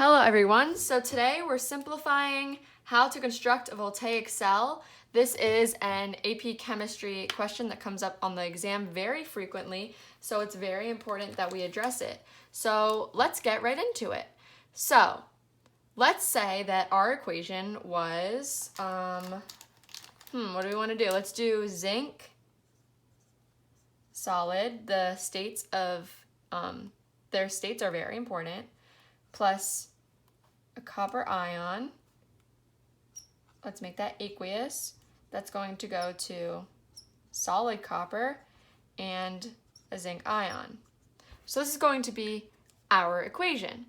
Hello everyone, so today we're simplifying how to construct a voltaic cell. This is an AP chemistry question that comes up on the exam very frequently, so it's very important that we address it. So let's get right into it. So let's say that our equation was, what do we want to do? Let's do zinc solid. The states of, their states are very important, plus a copper ion. Let's make that aqueous. That's going to go to solid copper and a zinc ion. So this is going to be our equation.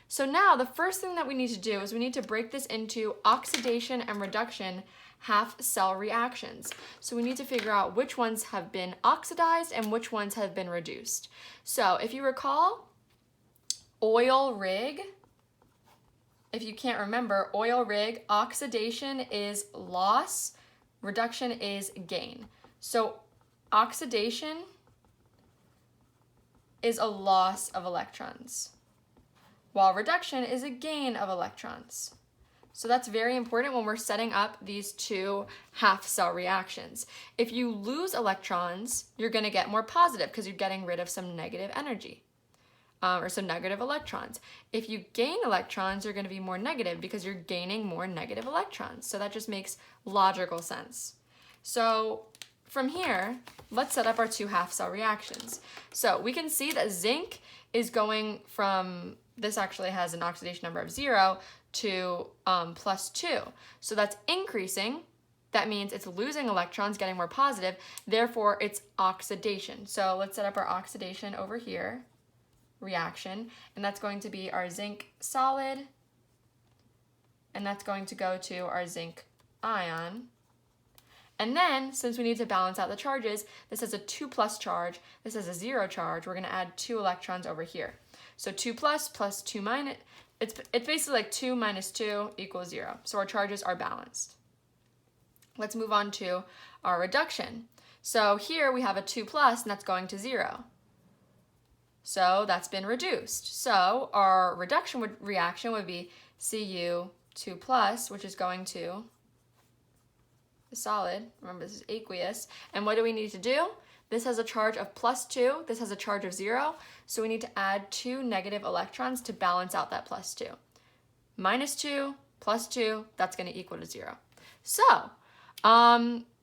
So now the first thing that we need to do is we need to break this into oxidation and reduction half cell reactions. So we need to figure out which ones have been oxidized and which ones have been reduced. So if you recall, oil rig, if you can't remember, oil rig, oxidation is loss, reduction is gain. So oxidation is a loss of electrons, while reduction is a gain of electrons. So that's very important when we're setting up these two half cell reactions. If you lose electrons, you're going to get more positive because you're getting rid of some negative energy. Or some negative electrons. If you gain electrons, you're going to be more negative because you're gaining more negative electrons. So that just makes logical sense. So from here, let's set up our two half cell reactions. So we can see that zinc is going from, this actually has an oxidation number of 0 to +2. So that's increasing. That means it's losing electrons, getting more positive. Therefore, it's oxidation. So let's set up our oxidation over here. Reaction, and that's going to be our zinc solid, and that's going to go to our zinc ion. And then, since we need to balance out the charges, this has a 2+ charge, this has a 0 charge, we're going to add 2 electrons over here. So 2+ plus 2-, it's basically like 2 minus 2 equals 0. So our charges are balanced. Let's move on to our reduction. So here we have a 2+, and that's going to 0. So that's been reduced. So our reduction reaction would be Cu2+, which is going to the solid. Remember, this is aqueous. And what do we need to do? This has a charge of +2. This has a charge of 0. So we need to add 2 negative electrons to balance out that +2. -2 plus 2, that's going to equal to 0. So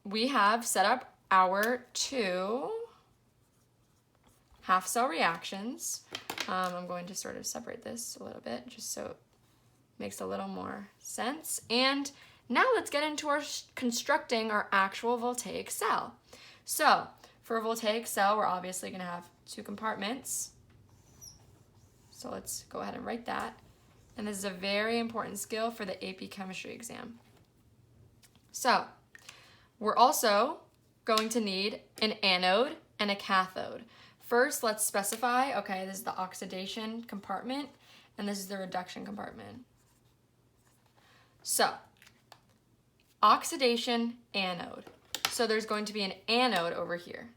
we have set up our two half cell reactions. I'm going to sort of separate this a little bit just so it makes a little more sense. And now let's get into our constructing our actual voltaic cell. So for a voltaic cell, we're obviously going to have 2 compartments. So let's go ahead and write that. And this is a very important skill for the AP chemistry exam. So we're also going to need an anode and a cathode. First, let's specify, okay, this is the oxidation compartment, and this is the reduction compartment. So, oxidation, anode. So there's going to be an anode over here.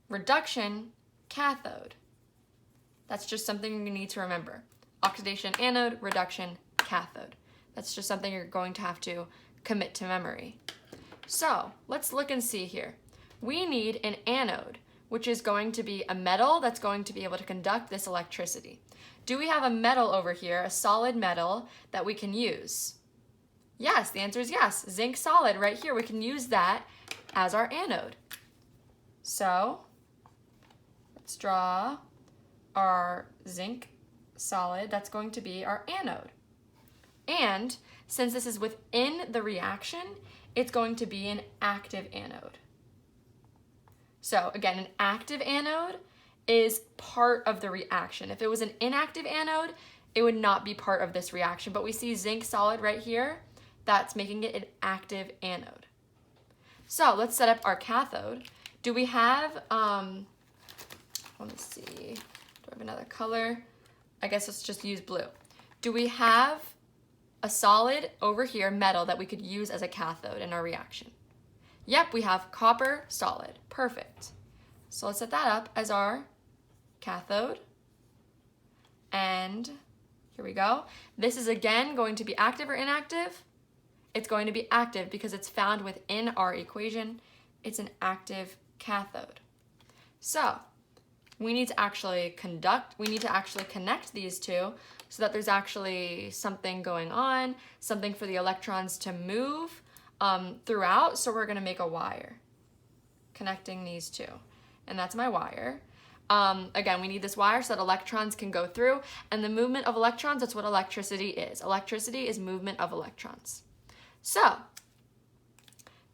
Reduction, cathode. That's just something you need to remember. Oxidation, anode, reduction, cathode. That's just something you're going to have to commit to memory. So, let's look and see here. We need an anode, which is going to be a metal that's going to be able to conduct this electricity. Do we have a metal over here, a solid metal, that we can use? Yes, the answer is yes. Zinc solid right here, we can use that as our anode. So let's draw our zinc solid. That's going to be our anode. And since this is within the reaction, it's going to be an active anode. So again, an active anode is part of the reaction. If it was an inactive anode, it would not be part of this reaction. But we see zinc solid right here. That's making it an active anode. So let's set up our cathode. Do we have, let me see, do I have another color? I guess let's just use blue. Do we have a solid over here, metal, that we could use as a cathode in our reaction? Yep, we have copper solid. Perfect. So let's set that up as our cathode. And here we go. This is again going to be active or inactive? It's going to be active because it's found within our equation. It's an active cathode. So we need to actually connect these two so that there's actually something going on, something for the electrons to move throughout. So we're going to make a wire connecting these two. And that's my wire. Again, we need this wire so that electrons can go through. And the movement of electrons, that's what electricity is. Electricity is movement of electrons. So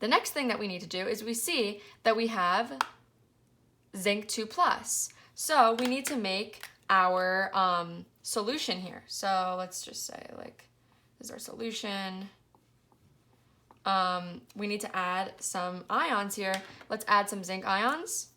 the next thing that we need to do is we see that we have zinc 2+. So we need to make our solution here. So let's just say like this is our solution. We need to add some ions here. Let's add some zinc ions.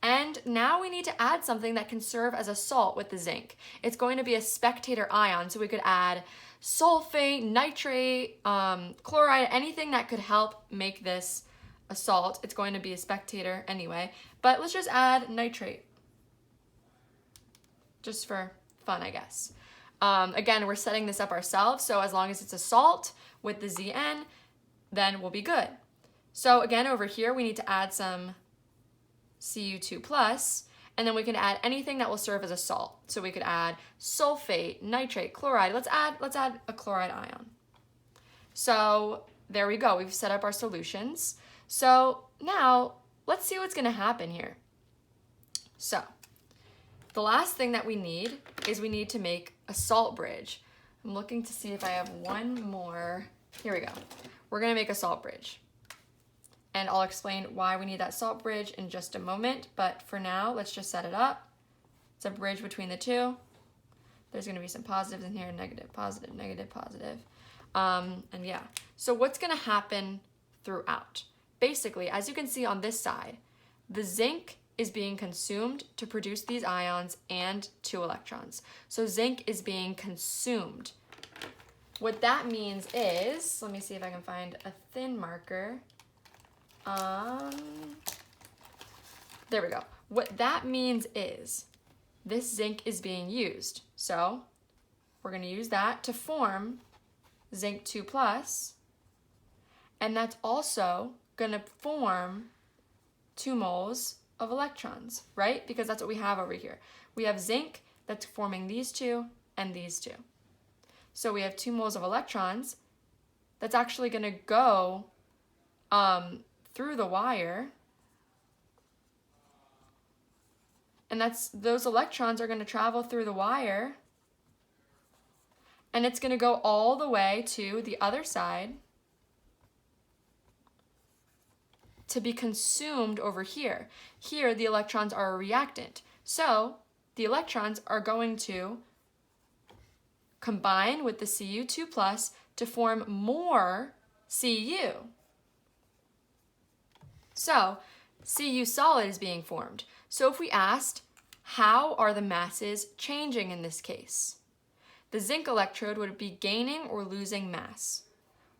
And now we need to add something that can serve as a salt with the zinc. It's going to be a spectator ion, so we could add sulfate, nitrate, chloride, anything that could help make this a salt. It's going to be a spectator anyway, but let's just add nitrate. Just for fun, I guess. Again, we're setting this up ourselves, so as long as it's a salt with the Zn, then we'll be good. So again, over here, we need to add some Cu2+, and then we can add anything that will serve as a salt. So we could add sulfate, nitrate, chloride. Let's add a chloride ion. So there we go. We've set up our solutions. So now let's see what's going to happen here. So the last thing that we need is we need to make a salt bridge. I'm looking to see if I have one more. Here we go. We're going to make a salt bridge. And I'll explain why we need that salt bridge in just a moment. But for now, let's just set it up. It's a bridge between the two. There's going to be some positives in here, negative, positive, negative, positive. And yeah, so what's going to happen throughout? Basically, as you can see on this side, the zinc is being consumed to produce these ions and 2 electrons. So zinc is being consumed. What that means is, let me see if I can find a thin marker. There we go. What that means is this zinc is being used. So we're going to use that to form zinc 2+, and that's also going to form 2 moles of electrons, right? Because that's what we have over here. We have zinc that's forming these 2 and these 2. So we have 2 moles of electrons that's actually going to go through the wire, and those electrons are going to travel through the wire, and it's going to go all the way to the other side to be consumed over here. Here, the electrons are a reactant, so the electrons are going to combine with the Cu2+ to form more Cu. So Cu solid is being formed. So if we asked, how are the masses changing in this case? The zinc electrode would be gaining or losing mass.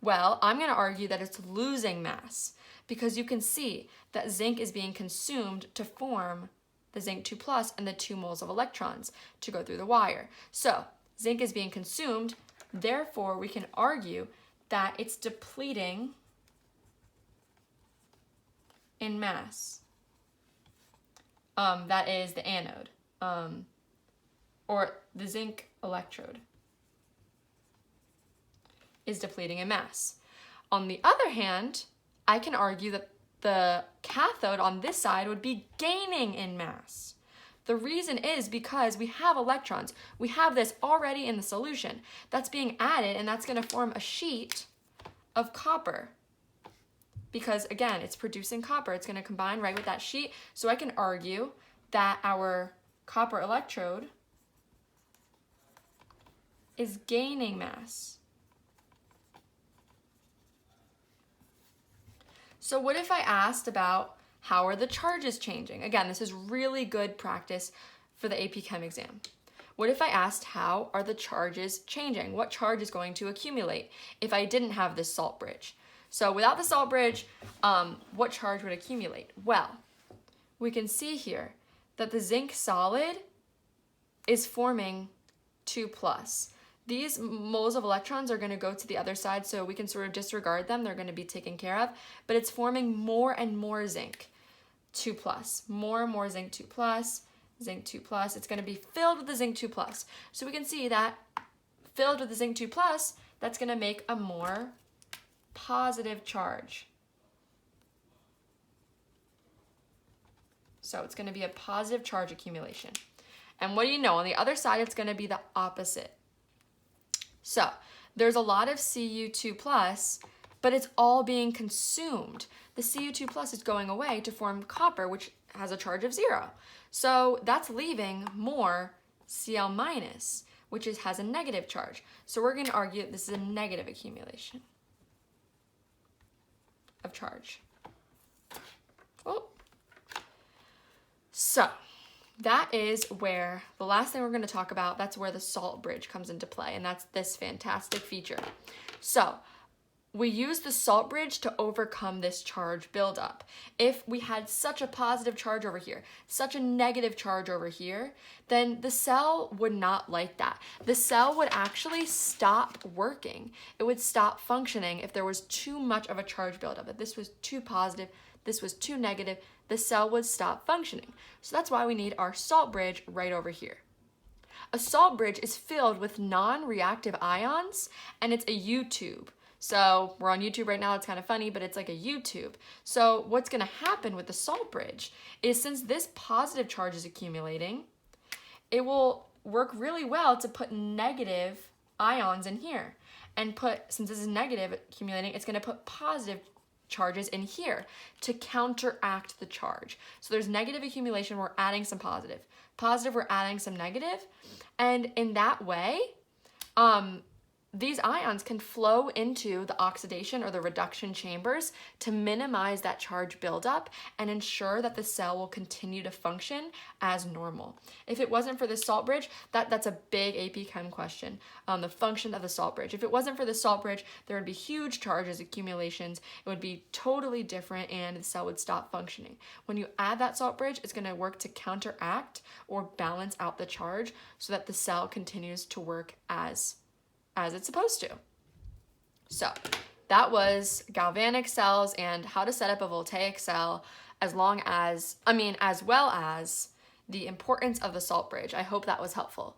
Well, I'm going to argue that it's losing mass because you can see that zinc is being consumed to form the zinc 2+ and the 2 moles of electrons to go through the wire. So zinc is being consumed, therefore we can argue that it's depleting in mass. That is the anode, or the zinc electrode is depleting in mass. On the other hand, I can argue that the cathode on this side would be gaining in mass. The reason is because we have electrons. We have this already in the solution that's being added, and that's going to form a sheet of copper. Because again, it's producing copper. It's going to combine right with that sheet. So I can argue that our copper electrode is gaining mass. So what if I asked about how are the charges changing? Again, this is really good practice for the AP Chem exam. What if I asked how are the charges changing? What charge is going to accumulate if I didn't have this salt bridge? So without the salt bridge, what charge would accumulate? Well, we can see here that the zinc solid is forming 2 plus. These moles of electrons are going to go to the other side, so we can sort of disregard them. They're going to be taken care of, but it's forming more and more zinc 2 plus, more and more zinc 2 plus, zinc 2 plus. It's going to be filled with the zinc 2 plus. So we can see that filled with the zinc 2 plus, that's going to make a more positive charge. So it's going to be a positive charge accumulation. And what do you know? On the other side, it's going to be the opposite. So there's a lot of Cu2 plus, but it's all being consumed. The Cu2 plus is going away to form copper, which has a charge of 0. So that's leaving more Cl minus, which has a negative charge. So we're going to argue that this is a negative accumulation of charge. Oh. So that is where the last thing we're going to talk about, that's where the salt bridge comes into play, and that's this fantastic feature. So we use the salt bridge to overcome this charge buildup. If we had such a positive charge over here, such a negative charge over here, then the cell would not like that. The cell would actually stop working. It would stop functioning if there was too much of a charge buildup. If this was too positive, this was too negative, the cell would stop functioning. So that's why we need our salt bridge right over here. A salt bridge is filled with non-reactive ions, and it's a U-tube. So we're on YouTube right now, it's kind of funny, but it's like a U-tube. So what's going to happen with the salt bridge is, since this positive charge is accumulating, it will work really well to put negative ions in here. And since this is negative accumulating, it's going to put positive charges in here to counteract the charge. So there's negative accumulation, we're adding some positive. Positive, we're adding some negative. And in that way, these ions can flow into the oxidation or the reduction chambers to minimize that charge buildup and ensure that the cell will continue to function as normal. If it wasn't for the salt bridge, that's a big AP Chem question, the function of the salt bridge. If it wasn't for the salt bridge, there would be huge charges accumulations. It would be totally different and the cell would stop functioning. When you add that salt bridge, it's going to work to counteract or balance out the charge so that the cell continues to work as it's supposed to. So that was galvanic cells and how to set up a voltaic cell, as well as the importance of the salt bridge. I hope that was helpful.